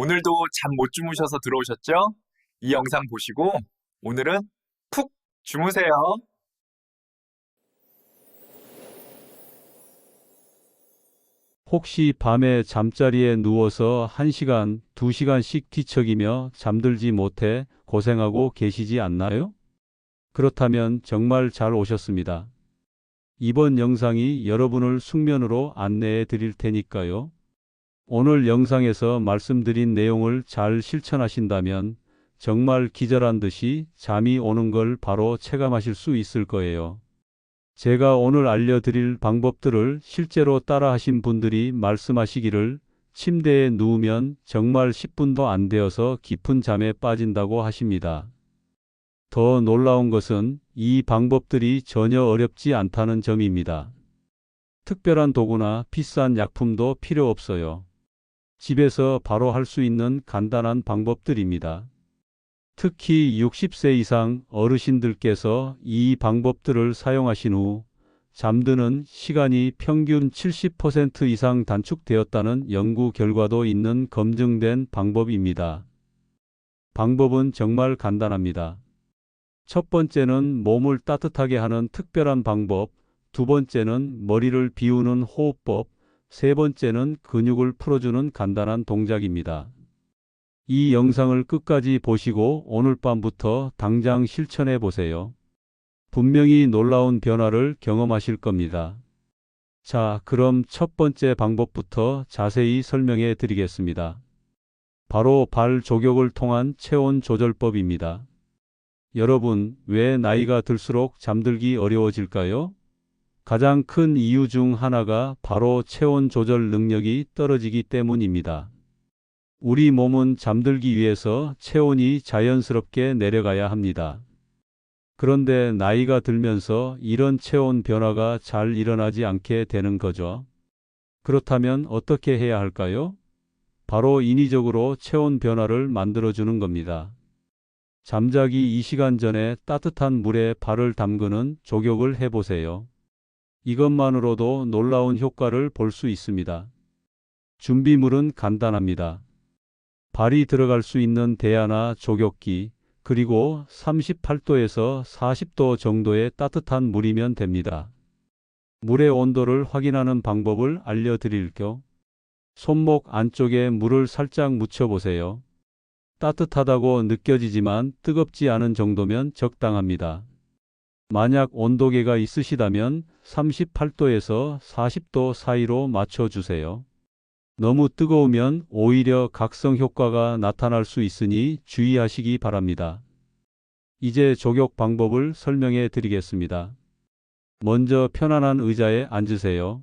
오늘도 잠 못 주무셔서 들어오셨죠? 이 영상 보시고 오늘은 푹 주무세요. 혹시 밤에 잠자리에 누워서 1시간, 2시간씩 뒤척이며 잠들지 못해 고생하고 계시지 않나요? 그렇다면 정말 잘 오셨습니다. 이번 영상이 여러분을 숙면으로 안내해 드릴 테니까요. 오늘 영상에서 말씀드린 내용을 잘 실천하신다면 정말 기절한 듯이 잠이 오는 걸 바로 체감하실 수 있을 거예요. 제가 오늘 알려드릴 방법들을 실제로 따라하신 분들이 말씀하시기를 침대에 누우면 정말 10분도 안 되어서 깊은 잠에 빠진다고 하십니다. 더 놀라운 것은 이 방법들이 전혀 어렵지 않다는 점입니다. 특별한 도구나 비싼 약품도 필요 없어요. 집에서 바로 할 수 있는 간단한 방법들입니다. 특히 60세 이상 어르신들께서 이 방법들을 사용하신 후 잠드는 시간이 평균 70% 이상 단축되었다는 연구 결과도 있는 검증된 방법입니다. 방법은 정말 간단합니다. 첫 번째는 몸을 따뜻하게 하는 특별한 방법, 두 번째는 머리를 비우는 호흡법, 세 번째는 근육을 풀어주는 간단한 동작입니다. 이 영상을 끝까지 보시고 오늘 밤부터 당장 실천해 보세요. 분명히 놀라운 변화를 경험하실 겁니다. 자, 그럼 첫 번째 방법부터 자세히 설명해 드리겠습니다. 바로 발 조격을 통한 체온 조절법입니다. 여러분, 왜 나이가 들수록 잠들기 어려워질까요? 가장 큰 이유 중 하나가 바로 체온 조절 능력이 떨어지기 때문입니다. 우리 몸은 잠들기 위해서 체온이 자연스럽게 내려가야 합니다. 그런데 나이가 들면서 이런 체온 변화가 잘 일어나지 않게 되는 거죠. 그렇다면 어떻게 해야 할까요? 바로 인위적으로 체온 변화를 만들어주는 겁니다. 잠자기 2시간 전에 따뜻한 물에 발을 담그는 조격을 해보세요. 이것만으로도 놀라운 효과를 볼 수 있습니다. 준비물은 간단합니다. 발이 들어갈 수 있는 대야나 조격기, 그리고 38도에서 40도 정도의 따뜻한 물이면 됩니다. 물의 온도를 확인하는 방법을 알려드릴게요. 손목 안쪽에 물을 살짝 묻혀보세요. 따뜻하다고 느껴지지만 뜨겁지 않은 정도면 적당합니다. 만약 온도계가 있으시다면 38도에서 40도 사이로 맞춰주세요. 너무 뜨거우면 오히려 각성 효과가 나타날 수 있으니 주의하시기 바랍니다. 이제 조격 방법을 설명해 드리겠습니다. 먼저 편안한 의자에 앉으세요.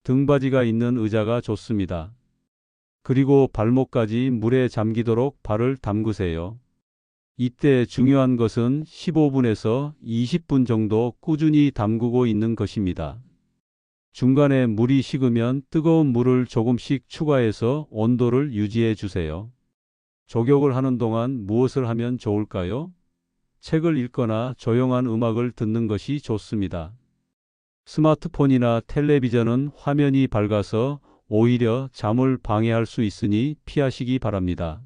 등받이가 있는 의자가 좋습니다. 그리고 발목까지 물에 잠기도록 발을 담그세요. 이때 중요한 것은 15분에서 20분 정도 꾸준히 담그고 있는 것입니다. 중간에 물이 식으면 뜨거운 물을 조금씩 추가해서 온도를 유지해 주세요. 조격을 하는 동안 무엇을 하면 좋을까요? 책을 읽거나 조용한 음악을 듣는 것이 좋습니다. 스마트폰이나 텔레비전은 화면이 밝아서 오히려 잠을 방해할 수 있으니 피하시기 바랍니다.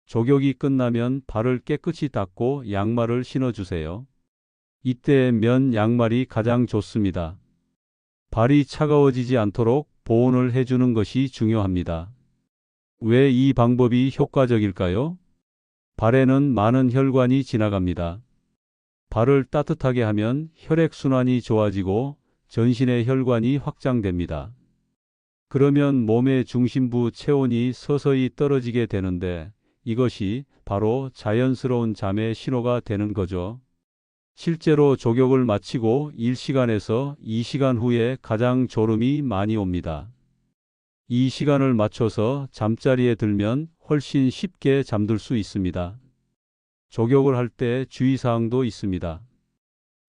조격이 끝나면 발을 깨끗이 닦고 양말을 신어주세요. 이때 면 양말이 가장 좋습니다. 발이 차가워지지 않도록 보온을 해주는 것이 중요합니다. 왜 이 방법이 효과적일까요? 발에는 많은 혈관이 지나갑니다. 발을 따뜻하게 하면 혈액순환이 좋아지고 전신의 혈관이 확장됩니다. 그러면 몸의 중심부 체온이 서서히 떨어지게 되는데 이것이 바로 자연스러운 잠의 신호가 되는 거죠. 실제로 조격을 마치고 1시간에서 2시간 후에 가장 졸음이 많이 옵니다. 이 시간을 맞춰서 잠자리에 들면 훨씬 쉽게 잠들 수 있습니다. 조격을 할 때 주의사항도 있습니다.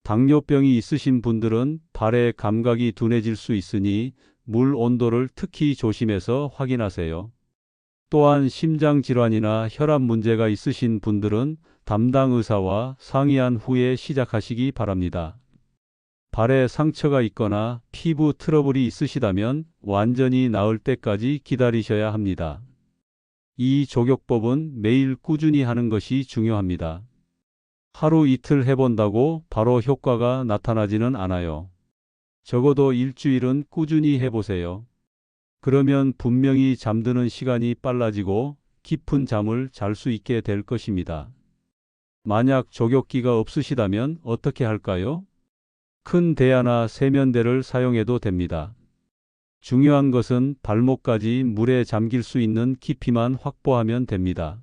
당뇨병이 있으신 분들은 발의 감각이 둔해질 수 있으니 물 온도를 특히 조심해서 확인하세요. 또한 심장질환이나 혈압 문제가 있으신 분들은 담당 의사와 상의한 후에 시작하시기 바랍니다. 발에 상처가 있거나 피부 트러블이 있으시다면 완전히 나을 때까지 기다리셔야 합니다. 이 조격법은 매일 꾸준히 하는 것이 중요합니다. 하루 이틀 해본다고 바로 효과가 나타나지는 않아요. 적어도 일주일은 꾸준히 해보세요. 그러면 분명히 잠드는 시간이 빨라지고 깊은 잠을 잘 수 있게 될 것입니다. 만약 조격기가 없으시다면 어떻게 할까요? 큰 대야나 세면대를 사용해도 됩니다. 중요한 것은 발목까지 물에 잠길 수 있는 깊이만 확보하면 됩니다.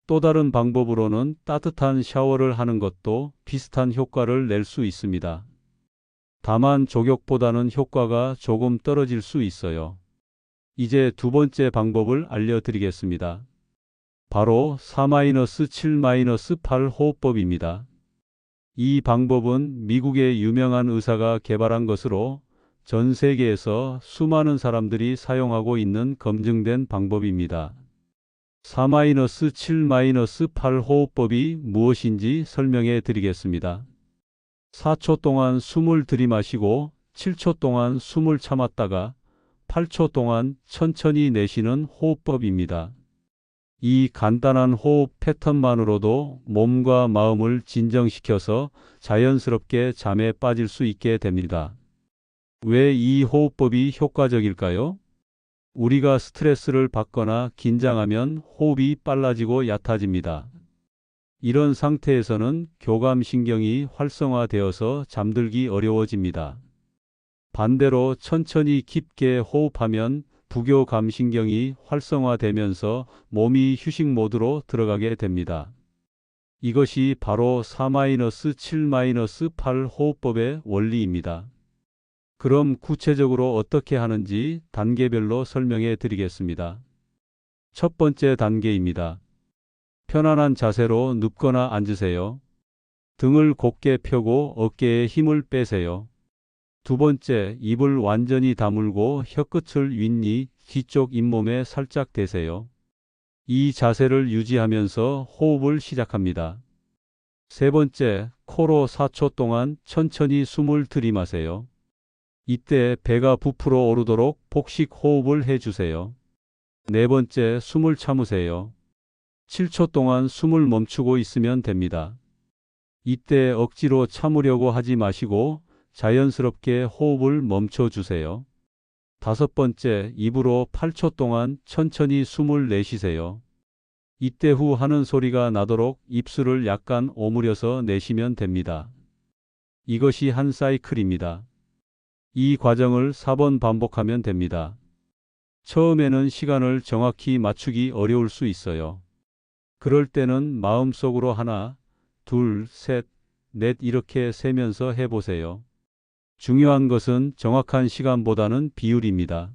또 다른 방법으로는 따뜻한 샤워를 하는 것도 비슷한 효과를 낼 수 있습니다. 다만 조격보다는 효과가 조금 떨어질 수 있어요. 이제 두 번째 방법을 알려드리겠습니다. 바로 4-7-8 호흡법입니다. 이 방법은 미국의 유명한 의사가 개발한 것으로 전 세계에서 수많은 사람들이 사용하고 있는 검증된 방법입니다. 4-7-8 호흡법이 무엇인지 설명해 드리겠습니다. 4초 동안 숨을 들이마시고 7초 동안 숨을 참았다가 8초 동안 천천히 내쉬는 호흡법입니다. 이 간단한 호흡 패턴만으로도 몸과 마음을 진정시켜서 자연스럽게 잠에 빠질 수 있게 됩니다. 왜 이 호흡법이 효과적일까요? 우리가 스트레스를 받거나 긴장하면 호흡이 빨라지고 얕아집니다. 이런 상태에서는 교감신경이 활성화되어서 잠들기 어려워집니다. 반대로 천천히 깊게 호흡하면 부교감신경이 활성화되면서 몸이 휴식 모드로 들어가게 됩니다. 이것이 바로 4-7-8 호흡법의 원리입니다. 그럼 구체적으로 어떻게 하는지 단계별로 설명해 드리겠습니다. 첫 번째 단계입니다. 편안한 자세로 눕거나 앉으세요. 등을 곧게 펴고 어깨에 힘을 빼세요. 두 번째, 입을 완전히 다물고 혀끝을 윗니, 뒤쪽 잇몸에 살짝 대세요. 이 자세를 유지하면서 호흡을 시작합니다. 세 번째, 코로 4초 동안 천천히 숨을 들이마세요. 이때 배가 부풀어 오르도록 복식 호흡을 해주세요. 네 번째, 숨을 참으세요. 7초 동안 숨을 멈추고 있으면 됩니다. 이때 억지로 참으려고 하지 마시고 자연스럽게 호흡을 멈춰주세요. 다섯 번째, 입으로 8초 동안 천천히 숨을 내쉬세요. 이때 후 하는 소리가 나도록 입술을 약간 오므려서 내쉬면 됩니다. 이것이 한 사이클입니다. 이 과정을 4번 반복하면 됩니다. 처음에는 시간을 정확히 맞추기 어려울 수 있어요. 그럴 때는 마음속으로 하나, 둘, 셋, 넷 이렇게 세면서 해보세요. 중요한 것은 정확한 시간보다는 비율입니다.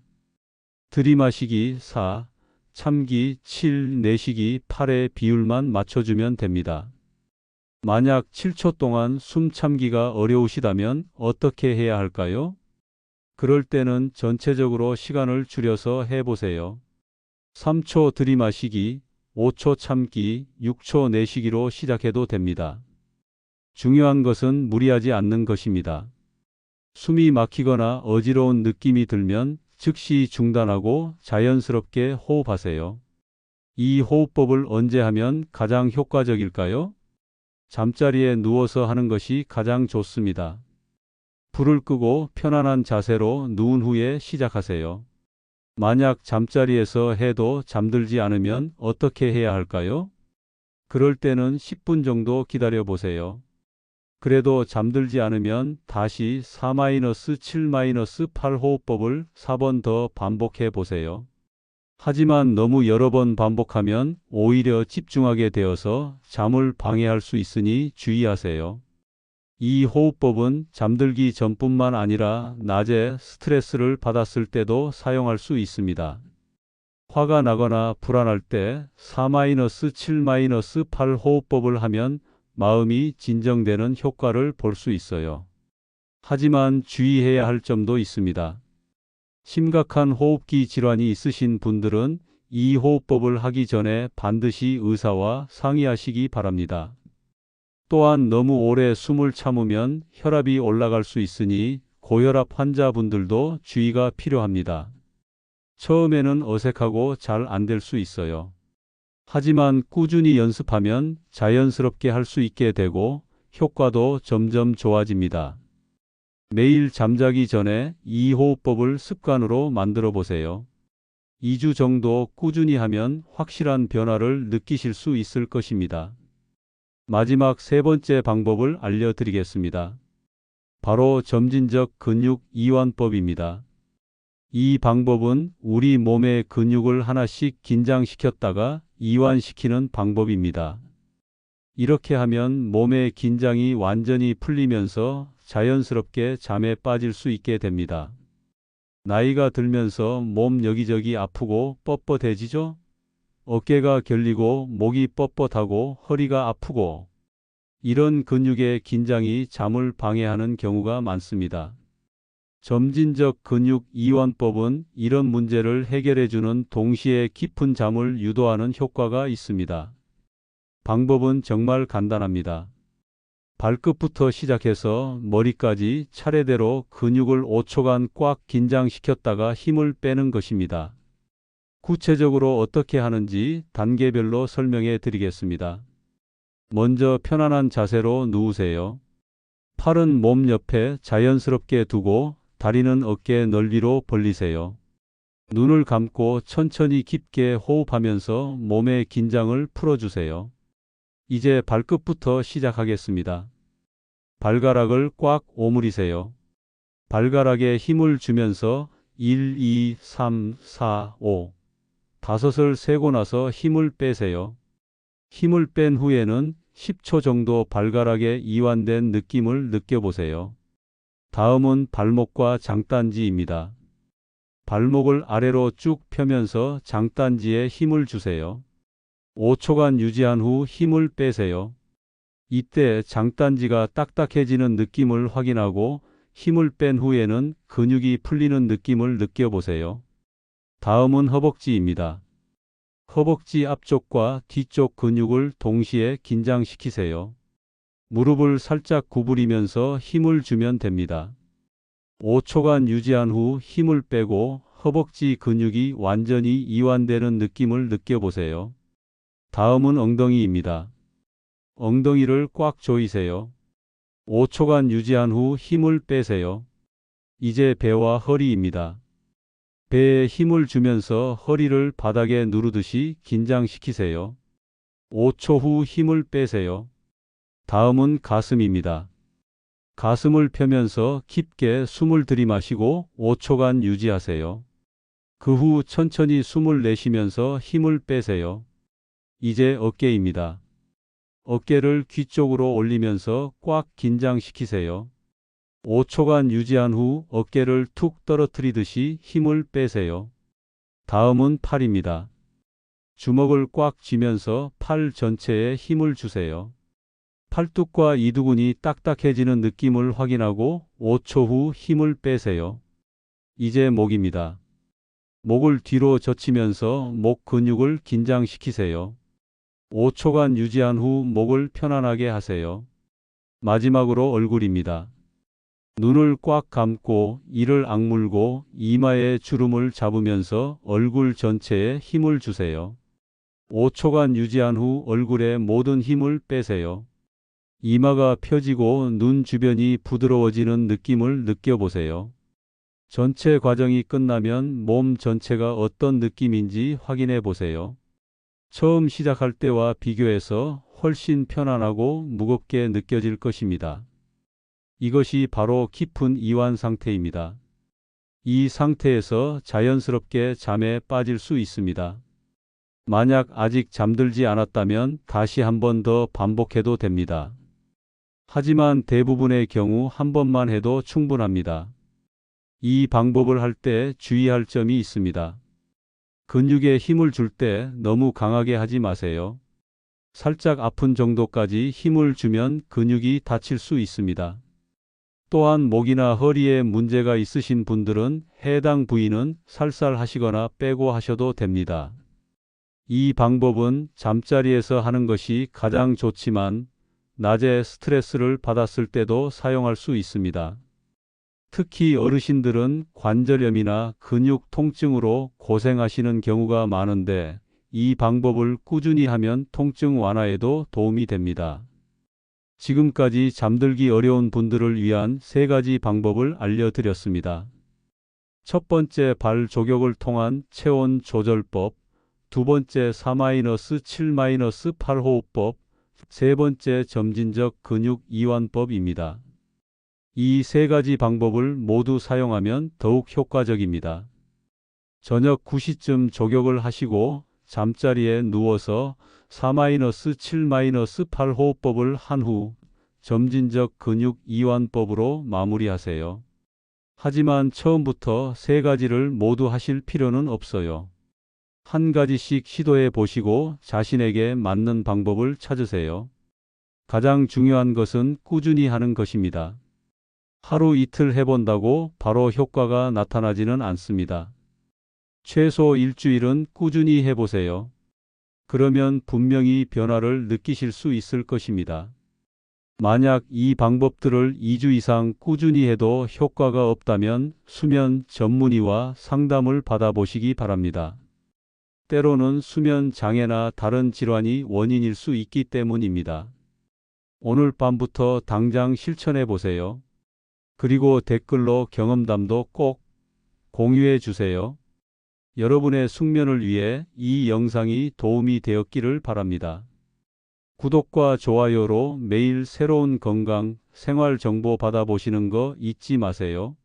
들이마시기 4, 참기 7, 내쉬기 8의 비율만 맞춰주면 됩니다. 만약 7초 동안 숨 참기가 어려우시다면 어떻게 해야 할까요? 그럴 때는 전체적으로 시간을 줄여서 해보세요. 3초 들이마시기, 5초 참기, 6초 내쉬기로 시작해도 됩니다. 중요한 것은 무리하지 않는 것입니다. 숨이 막히거나 어지러운 느낌이 들면 즉시 중단하고 자연스럽게 호흡하세요. 이 호흡법을 언제 하면 가장 효과적일까요? 잠자리에 누워서 하는 것이 가장 좋습니다. 불을 끄고 편안한 자세로 누운 후에 시작하세요. 만약 잠자리에서 해도 잠들지 않으면 어떻게 해야 할까요? 그럴 때는 10분 정도 기다려 보세요. 그래도 잠들지 않으면 다시 4-7-8 호흡법을 4번 더 반복해 보세요. 하지만 너무 여러 번 반복하면 오히려 집중하게 되어서 잠을 방해할 수 있으니 주의하세요. 이 호흡법은 잠들기 전뿐만 아니라 낮에 스트레스를 받았을 때도 사용할 수 있습니다. 화가 나거나 불안할 때 4-7-8 호흡법을 하면 마음이 진정되는 효과를 볼 수 있어요. 하지만 주의해야 할 점도 있습니다. 심각한 호흡기 질환이 있으신 분들은 이 호흡법을 하기 전에 반드시 의사와 상의하시기 바랍니다. 또한 너무 오래 숨을 참으면 혈압이 올라갈 수 있으니 고혈압 환자분들도 주의가 필요합니다. 처음에는 어색하고 잘 안 될 수 있어요. 하지만 꾸준히 연습하면 자연스럽게 할 수 있게 되고 효과도 점점 좋아집니다. 매일 잠자기 전에 이 호흡법을 습관으로 만들어 보세요. 2주 정도 꾸준히 하면 확실한 변화를 느끼실 수 있을 것입니다. 마지막 세 번째 방법을 알려드리겠습니다. 바로 점진적 근육 이완법입니다. 이 방법은 우리 몸의 근육을 하나씩 긴장시켰다가 이완시키는 방법입니다. 이렇게 하면 몸의 긴장이 완전히 풀리면서 자연스럽게 잠에 빠질 수 있게 됩니다. 나이가 들면서 몸 여기저기 아프고 뻣뻣해지죠? 어깨가 결리고 목이 뻣뻣하고 허리가 아프고 이런 근육의 긴장이 잠을 방해하는 경우가 많습니다. 점진적 근육 이완법은 이런 문제를 해결해주는 동시에 깊은 잠을 유도하는 효과가 있습니다. 방법은 정말 간단합니다. 발끝부터 시작해서 머리까지 차례대로 근육을 5초간 꽉 긴장시켰다가 힘을 빼는 것입니다. 구체적으로 어떻게 하는지 단계별로 설명해 드리겠습니다. 먼저 편안한 자세로 누우세요. 팔은 몸 옆에 자연스럽게 두고 다리는 어깨 넓이로 벌리세요. 눈을 감고 천천히 깊게 호흡하면서 몸의 긴장을 풀어주세요. 이제 발끝부터 시작하겠습니다. 발가락을 꽉 오므리세요. 발가락에 힘을 주면서 1, 2, 3, 4, 5, 5을 세고 나서 힘을 빼세요. 힘을 뺀 후에는 10초 정도 발가락에 이완된 느낌을 느껴보세요. 다음은 발목과 장딴지입니다. 발목을 아래로 쭉 펴면서 장딴지에 힘을 주세요. 5초간 유지한 후 힘을 빼세요. 이때 장딴지가 딱딱해지는 느낌을 확인하고 힘을 뺀 후에는 근육이 풀리는 느낌을 느껴보세요. 다음은 허벅지입니다. 허벅지 앞쪽과 뒤쪽 근육을 동시에 긴장시키세요. 무릎을 살짝 구부리면서 힘을 주면 됩니다. 5초간 유지한 후 힘을 빼고 허벅지 근육이 완전히 이완되는 느낌을 느껴보세요. 다음은 엉덩이입니다. 엉덩이를 꽉 조이세요. 5초간 유지한 후 힘을 빼세요. 이제 배와 허리입니다. 배에 힘을 주면서 허리를 바닥에 누르듯이 긴장시키세요. 5초 후 힘을 빼세요. 다음은 가슴입니다. 가슴을 펴면서 깊게 숨을 들이마시고 5초간 유지하세요. 그 후 천천히 숨을 내쉬면서 힘을 빼세요. 이제 어깨입니다. 어깨를 귀 쪽으로 올리면서 꽉 긴장시키세요. 5초간 유지한 후 어깨를 툭 떨어뜨리듯이 힘을 빼세요. 다음은 팔입니다. 주먹을 꽉 쥐면서 팔 전체에 힘을 주세요. 팔뚝과 이두근이 딱딱해지는 느낌을 확인하고 5초 후 힘을 빼세요. 이제 목입니다. 목을 뒤로 젖히면서 목 근육을 긴장시키세요. 5초간 유지한 후 목을 편안하게 하세요. 마지막으로 얼굴입니다. 눈을 꽉 감고 이를 악물고 이마에 주름을 잡으면서 얼굴 전체에 힘을 주세요. 5초간 유지한 후 얼굴에 모든 힘을 빼세요. 이마가 펴지고 눈 주변이 부드러워지는 느낌을 느껴보세요. 전체 과정이 끝나면 몸 전체가 어떤 느낌인지 확인해 보세요. 처음 시작할 때와 비교해서 훨씬 편안하고 무겁게 느껴질 것입니다. 이것이 바로 깊은 이완 상태입니다. 이 상태에서 자연스럽게 잠에 빠질 수 있습니다. 만약 아직 잠들지 않았다면 다시 한 번 더 반복해도 됩니다. 하지만 대부분의 경우 한 번만 해도 충분합니다. 이 방법을 할 때 주의할 점이 있습니다. 근육에 힘을 줄 때 너무 강하게 하지 마세요. 살짝 아픈 정도까지 힘을 주면 근육이 다칠 수 있습니다. 또한 목이나 허리에 문제가 있으신 분들은 해당 부위는 살살 하시거나 빼고 하셔도 됩니다. 이 방법은 잠자리에서 하는 것이 가장 좋지만 낮에 스트레스를 받았을 때도 사용할 수 있습니다. 특히 어르신들은 관절염이나 근육 통증으로 고생하시는 경우가 많은데 이 방법을 꾸준히 하면 통증 완화에도 도움이 됩니다. 지금까지 잠들기 어려운 분들을 위한 3가지 방법을 알려드렸습니다. 첫 번째, 발 조격을 통한 체온 조절법. 두 번째, 4-7-8 호흡법. 세 번째, 점진적 근육 이완법입니다. 이 3가지 방법을 모두 사용하면 더욱 효과적입니다. 저녁 9시쯤 조격을 하시고 잠자리에 누워서 4-7-8 호흡법을 한 후 점진적 근육 이완법으로 마무리하세요. 하지만 처음부터 3가지를 모두 하실 필요는 없어요. 한 가지씩 시도해 보시고 자신에게 맞는 방법을 찾으세요. 가장 중요한 것은 꾸준히 하는 것입니다. 하루 이틀 해본다고 바로 효과가 나타나지는 않습니다. 최소 일주일은 꾸준히 해보세요. 그러면 분명히 변화를 느끼실 수 있을 것입니다. 만약 이 방법들을 2주 이상 꾸준히 해도 효과가 없다면 수면 전문의와 상담을 받아보시기 바랍니다. 때로는 수면 장애나 다른 질환이 원인일 수 있기 때문입니다. 오늘 밤부터 당장 실천해 보세요. 그리고 댓글로 경험담도 꼭 공유해 주세요. 여러분의 숙면을 위해 이 영상이 도움이 되었기를 바랍니다. 구독과 좋아요로 매일 새로운 건강, 생활 정보 받아보시는 거 잊지 마세요.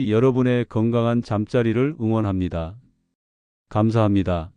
여러분의 건강한 잠자리를 응원합니다. 감사합니다.